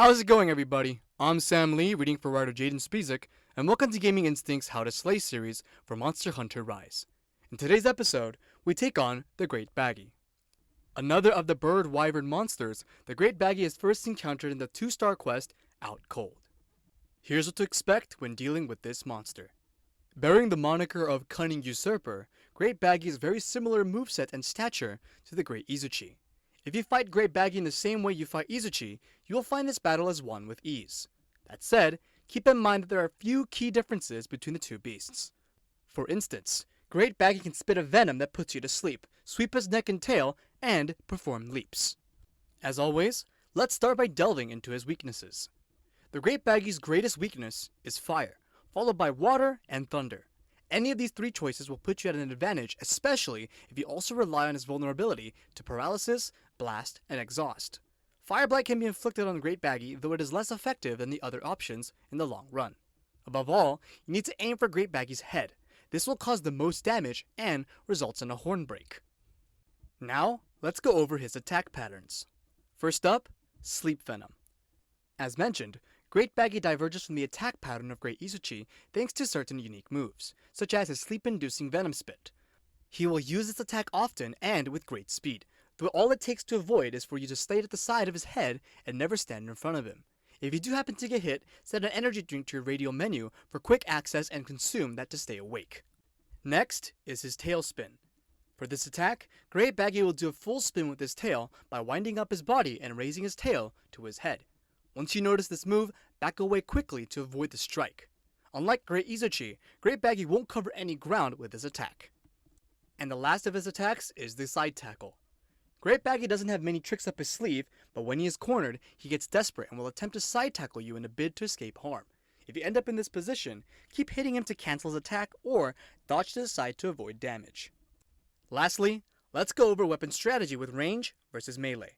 How's it going, everybody? I'm Sam Lee, reading for writer Jaydyn Spisak, and welcome to Gaming Instinct's How to Slay series for Monster Hunter Rise. In today's episode, we take on the Great Baggi. Another of the bird wyvern monsters, the Great Baggi is first encountered in the 2-star quest, Out Cold. Here's what to expect when dealing with this monster. Bearing the moniker of Cunning Usurper, Great Baggi is very similar moveset and stature to the Great Izuchi. If you fight Great Baggi in the same way you fight Izuchi, you will find this battle is won with ease. That said, keep in mind that there are a few key differences between the two beasts. For instance, Great Baggi can spit a venom that puts you to sleep, sweep his neck and tail, and perform leaps. As always, let's start by delving into his weaknesses. The Great Baggi's greatest weakness is fire, followed by water and thunder. Any of these three choices will put you at an advantage, especially if you also rely on his vulnerability to paralysis, blast, and exhaust. Fire Blight can be inflicted on Great Baggi, though it is less effective than the other options in the long run. Above all, you need to aim for Great Baggi's head. This will cause the most damage and results in a horn break. Now, let's go over his attack patterns. First up, Sleep Venom. As mentioned, Great Baggi diverges from the attack pattern of Great Izuchi thanks to certain unique moves, such as his sleep-inducing Venom Spit. He will use this attack often and with great speed, though all it takes to avoid is for you to stay at the side of his head and never stand in front of him. If you do happen to get hit, set an energy drink to your radial menu for quick access and consume that to stay awake. Next is his Tail Spin. For this attack, Great Baggi will do a full spin with his tail by winding up his body and raising his tail to his head. Once you notice this move, back away quickly to avoid the strike. Unlike Great Izuchi, Great Baggi won't cover any ground with his attack. And the last of his attacks is the Side Tackle. Great Baggi doesn't have many tricks up his sleeve, but when he is cornered, he gets desperate and will attempt to side tackle you in a bid to escape harm. If you end up in this position, keep hitting him to cancel his attack or dodge to the side to avoid damage. Lastly, let's go over weapon strategy with range versus melee.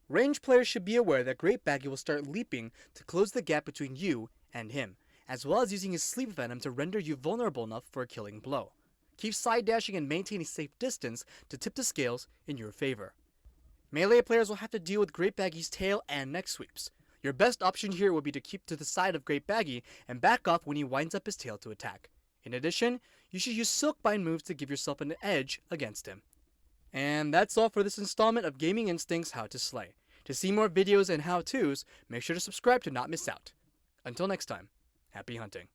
Range players should be aware that Great Baggi will start leaping to close the gap between you and him, as well as using his sleep venom to render you vulnerable enough for a killing blow. Keep side dashing and maintain a safe distance to tip the scales in your favor. Melee players will have to deal with Great Baggi's tail and neck sweeps. Your best option here would be to keep to the side of Great Baggi and back off when he winds up his tail to attack. In addition, you should use Silkbind moves to give yourself an edge against him. And that's all for this installment of Gaming Instinct's How to Slay. To see more videos and how-tos, make sure to subscribe to not miss out. Until next time, happy hunting.